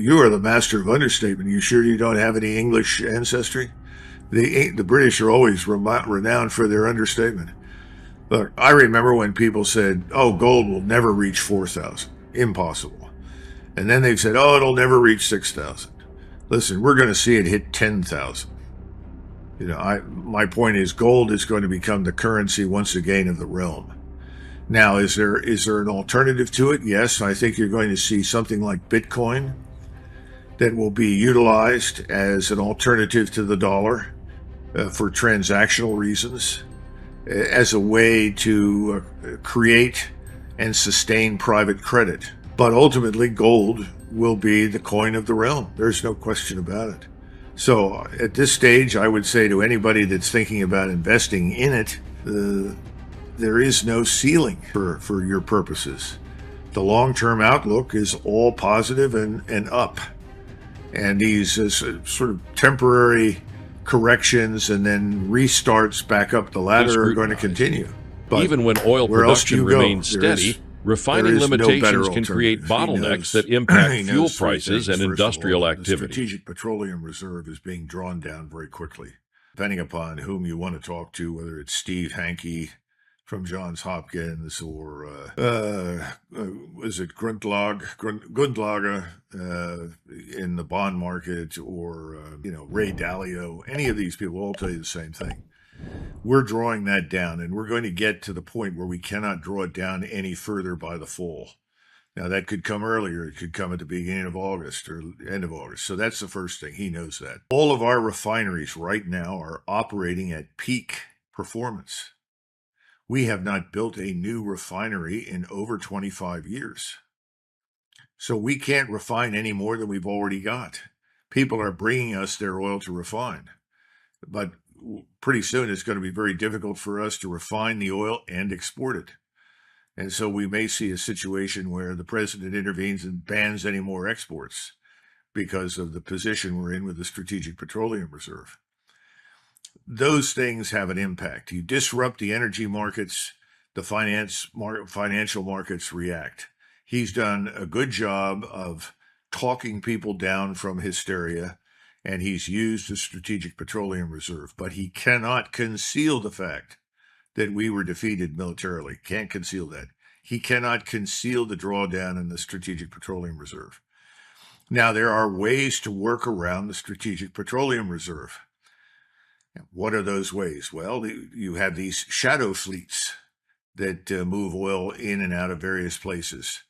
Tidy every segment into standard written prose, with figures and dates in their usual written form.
You are the master of understatement. You sure you don't have any English ancestry? The British are always renowned for their understatement. Look, I remember when people said, "Oh, gold will never reach 4,000. Impossible." And then they said, "Oh, it'll never reach 6,000." Listen, we're going to see it hit 10,000. My point is, gold is going to become the currency once again of the realm. Now, is there an alternative to it? Yes, I think you're going to see something like Bitcoin that will be utilized as an alternative to the dollar for transactional reasons, as a way to create and sustain private credit. But ultimately, gold will be the coin of the realm. There's no question about it. So at this stage, I would say to anybody that's thinking about investing in it, there is no ceiling for your purposes. The long-term outlook is all positive and up. And these sort of temporary corrections and then restarts back up the ladder are going to continue. But even when oil production remains steady, refining limitations can create bottlenecks that impact fuel prices and industrial activity. The Strategic Petroleum Reserve is being drawn down very quickly. Depending upon whom you want to talk to, whether it's Steve Hanke from Johns Hopkins or was it Grundlager in the bond market, or Ray Dalio, any of these people will all tell you the same thing. We're drawing that down, and we're going to get to the point where we cannot draw it down any further by the fall. Now, that could come earlier. It could come at the beginning of August or end of August. So that's the first thing. He knows that. All of our refineries right now are operating at peak performance. We have not built a new refinery in over 25 years. So we can't refine any more than we've already got. People are bringing us their oil to refine. But pretty soon it's going to be very difficult for us to refine the oil and export it. And so we may see a situation where the president intervenes and bans any more exports because of the position we're in with the Strategic Petroleum Reserve. Those things have an impact. You disrupt the energy markets, the financial markets react. He's done a good job of talking people down from hysteria, and he's used the Strategic Petroleum Reserve, but he cannot conceal the fact that we were defeated militarily. Can't conceal that. He cannot conceal the drawdown in the Strategic Petroleum Reserve. Now, there are ways to work around the Strategic Petroleum Reserve. What are those ways? Well, you have these shadow fleets that move oil in and out of various places.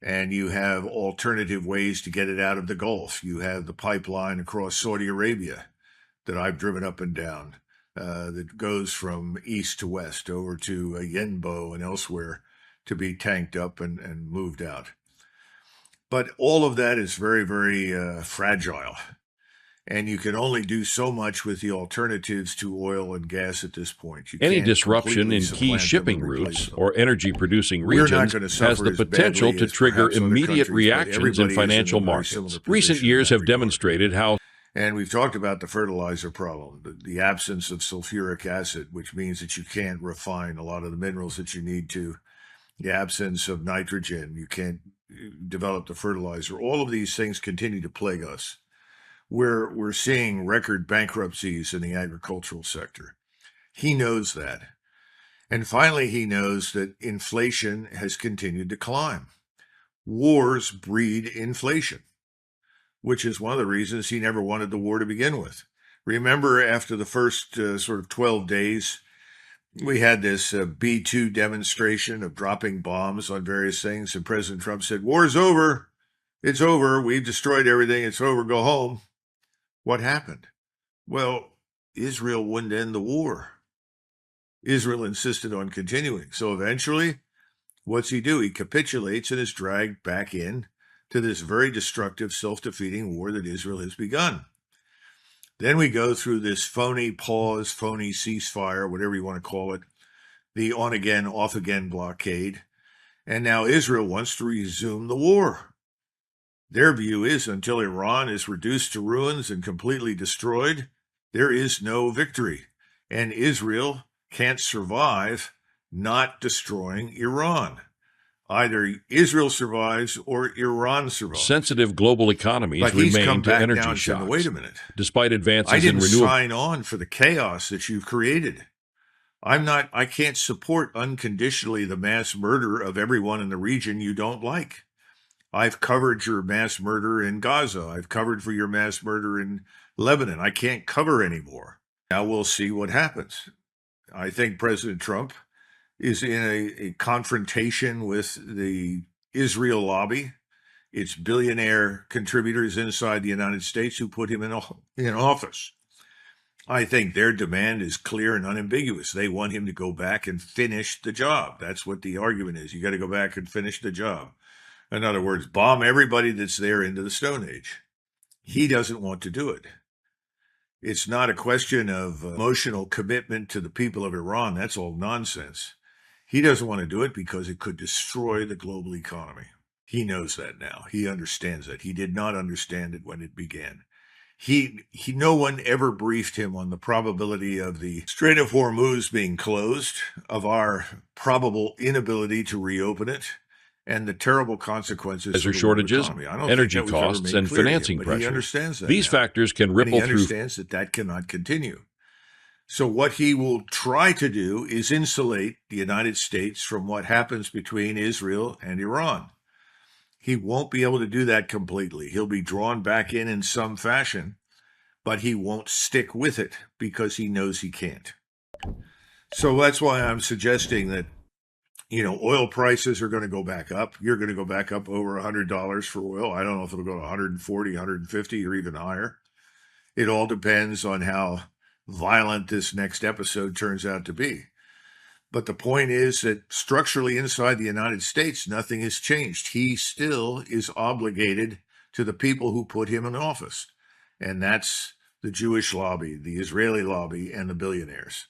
And you have alternative ways to get it out of the Gulf. You have the pipeline across Saudi Arabia that I've driven up and down that goes from east to west over to Yenbo and elsewhere to be tanked up and moved out. But all of that is very, very fragile. And you can only do so much with the alternatives to oil and gas at this point. Any disruption in key shipping routes or energy-producing regions has the potential to trigger immediate reactions in financial markets. Recent years have demonstrated how. And we've talked about the fertilizer problem, the absence of sulfuric acid, which means that you can't refine a lot of the minerals that you need to. The absence of nitrogen, you can't develop the fertilizer. All of these things continue to plague us. We're seeing record bankruptcies in the agricultural sector. He knows that. And finally, he knows that inflation has continued to climb. Wars breed inflation, which is one of the reasons he never wanted the war to begin with. Remember, after the first sort of 12 days, we had this B-2 demonstration of dropping bombs on various things, and President Trump said, "War's over. It's over. We've destroyed everything. It's over. Go home." What happened? Well, Israel wouldn't end the war. Israel insisted on continuing. So eventually, what's he do? He capitulates and is dragged back in to this very destructive, self-defeating war that Israel has begun. Then we go through this phony pause, phony ceasefire, whatever you want to call it, the on-again, off-again blockade. And now Israel wants to resume the war. Their view is until Iran is reduced to ruins and completely destroyed, there is no victory. And Israel can't survive not destroying Iran. Either Israel survives or Iran survives. Sensitive global economies remain to energy shocks. Saying, wait a minute. Despite advances I didn't in renewable... sign on for the chaos that you've created. I can't support unconditionally the mass murder of everyone in the region you don't like. I've covered your mass murder in Gaza. I've covered for your mass murder in Lebanon. I can't cover anymore. Now we'll see what happens. I think President Trump is in a confrontation with the Israel lobby. It's billionaire contributors inside the United States who put him in office. I think their demand is clear and unambiguous. They want him to go back and finish the job. That's what the argument is. You got to go back and finish the job. In other words, bomb everybody that's there into the Stone Age. He doesn't want to do it. It's not a question of emotional commitment to the people of Iran. That's all nonsense. He doesn't want to do it because it could destroy the global economy. He knows that now. He understands that. He did not understand it when it began. No one ever briefed him on the probability of the Strait of Hormuz being closed, of our probable inability to reopen it, and the terrible consequences of the shortages, energy costs, and financing pressure. He understands that These factors can ripple through. He understands that cannot continue. So what he will try to do is insulate the United States from what happens between Israel and Iran. He won't be able to do that completely. He'll be drawn back in some fashion, but he won't stick with it because he knows he can't. So that's why I'm suggesting that, oil prices are going to go back up. You're going to go back up over $100 for oil. I don't know if it'll go to 140, 150, or even higher. It all depends on how violent this next episode turns out to be. But the point is that structurally inside the United States, nothing has changed. He still is obligated to the people who put him in office. And that's the Jewish lobby, the Israeli lobby, and the billionaires.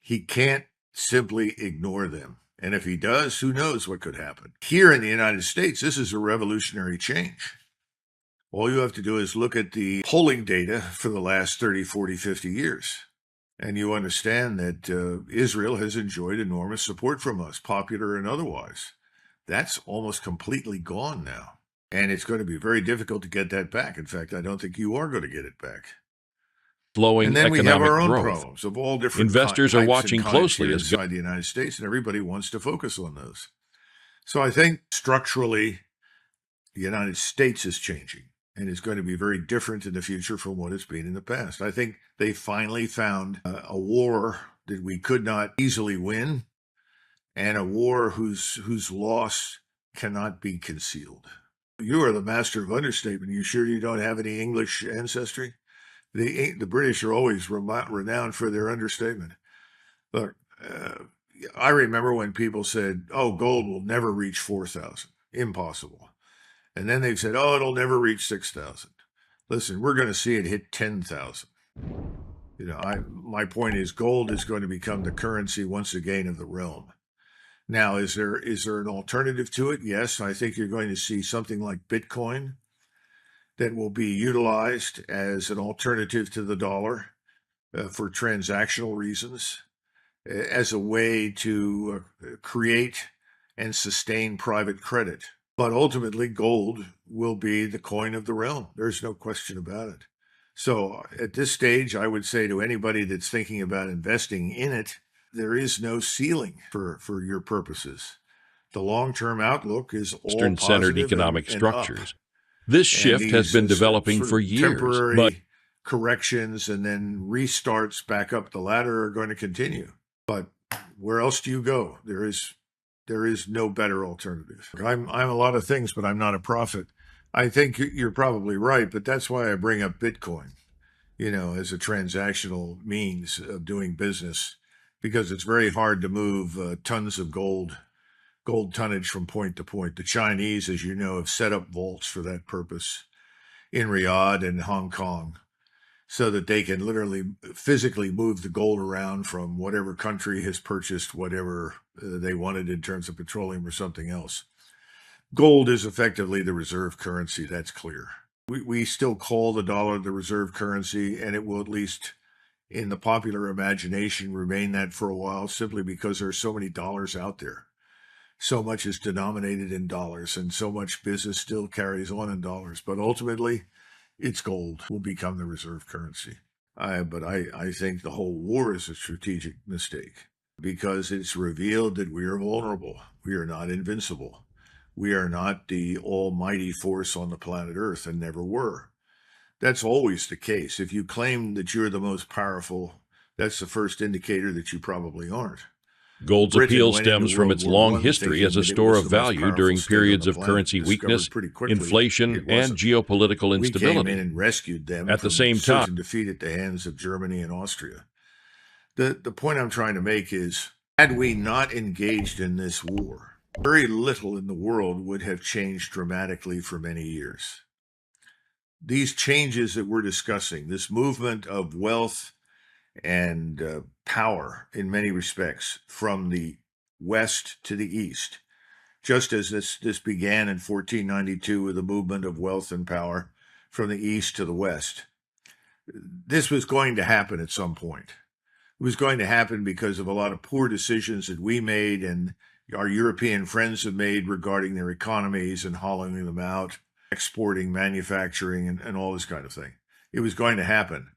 He can't simply ignore them. And if he does, who knows what could happen. Here in the United States, this is a revolutionary change. All you have to do is look at the polling data for the last 30, 40, 50 years. And you understand that Israel has enjoyed enormous support from us, popular and otherwise. That's almost completely gone now. And it's going to be very difficult to get that back. In fact, I don't think you are going to get it back. Slowing economic growth. And then we have our own problems of all different Investors are watching closely inside the United States, and everybody wants to focus on those. So I think structurally, the United States is changing. And is going to be very different in the future from what it's been in the past. I think they finally found a war that we could not easily win, and a war whose loss cannot be concealed. You are the master of understatement. You sure you don't have any English ancestry? The British are always renowned for their understatement. Look, I remember when people said, "Oh, gold will never reach 4,000. Impossible." And then they've said, "Oh, it'll never reach 6,000. Listen, we're going to see it hit 10,000. My point is gold is going to become the currency once again of the realm. Now, is there an alternative to it? Yes, I think you're going to see something like Bitcoin that will be utilized as an alternative to the dollar for transactional reasons, as a way to create and sustain private credit. But ultimately, gold will be the coin of the realm. There's no question about it. So at this stage, I would say to anybody that's thinking about investing in it, there is no ceiling for your purposes. The long-term outlook is all Western-centered economic structures. Up. This shift has been developing for years. Temporary corrections and then restarts back up the ladder are going to continue. But where else do you go? There is no better alternative. I'm a lot of things, but I'm not a prophet. I think you're probably right, but that's why I bring up Bitcoin, as a transactional means of doing business, because it's very hard to move tons of gold tonnage from point to point. The Chinese, as you know, have set up vaults for that purpose in Riyadh and Hong Kong, so that they can literally physically move the gold around from whatever country has purchased whatever they wanted in terms of petroleum or something else. Gold is effectively the reserve currency, that's clear. We still call the dollar the reserve currency, and it will, at least in the popular imagination, remain that for a while, simply because there are so many dollars out there. so much is denominated in dollars, and so much business still carries on in dollars. But ultimately, it's gold will become the reserve currency. But I think the whole war is a strategic mistake because it's revealed that we are vulnerable. We are not invincible. We are not the almighty force on the planet Earth and never were. That's always the case. If you claim that you're the most powerful, that's the first indicator that you probably aren't. Gold's appeal stems from its long history as a store of value during periods of currency weakness, inflation, and geopolitical instability. We came in and rescued them at the from same time. certain defeat at the hands of Germany and Austria. The point I'm trying to make is, had we not engaged in this war, very little in the world would have changed dramatically for many years. These changes that we're discussing, this movement of wealth and power in many respects from the west to the east, just as this began in 1492 with the movement of wealth and power from the east to the west. This was going to happen at some point. It was going to happen because of a lot of poor decisions that we made and our European friends have made regarding their economies and hollowing them out, exporting, manufacturing, and all this kind of thing. It was going to happen.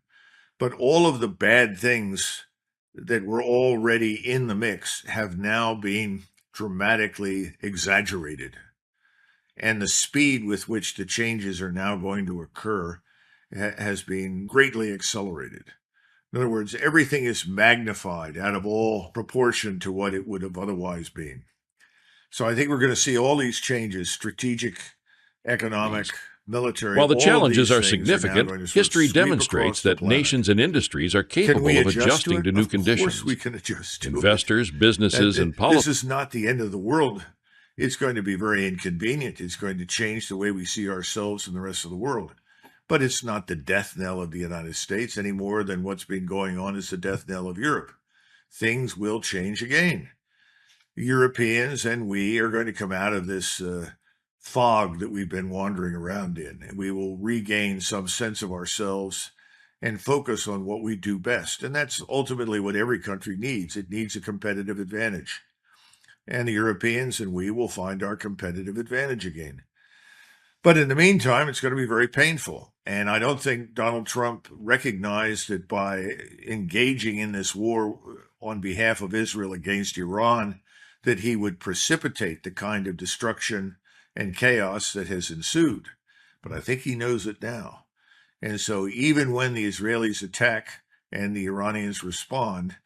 But all of the bad things that were already in the mix have now been dramatically exaggerated. And the speed with which the changes are now going to occur has been greatly accelerated. In other words, everything is magnified out of all proportion to what it would have otherwise been. So I think we're going to see all these changes, strategic, economic, military. While the challenges are significant, history demonstrates that nations and industries are capable of adjusting to new conditions. Of course we can adjust to Investors, businesses, and politics. This is not the end of the world. It's going to be very inconvenient. It's going to change the way we see ourselves and the rest of the world. But it's not the death knell of the United States any more than what's been going on is the death knell of Europe. Things will change again. The Europeans and we are going to come out of this fog that we've been wandering around in, and we will regain some sense of ourselves and focus on what we do best. And that's ultimately what every country needs. It needs a competitive advantage. And the Europeans and we will find our competitive advantage again. But in the meantime, it's going to be very painful. And I don't think Donald Trump recognized that by engaging in this war on behalf of Israel against Iran, that he would precipitate the kind of destruction and chaos that has ensued. But I think he knows it now. And so even when the Israelis attack and the Iranians respond,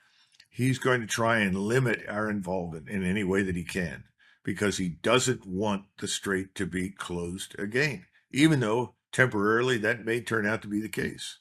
he's going to try and limit our involvement in any way that he can, because he doesn't want the strait to be closed again, even though temporarily that may turn out to be the case.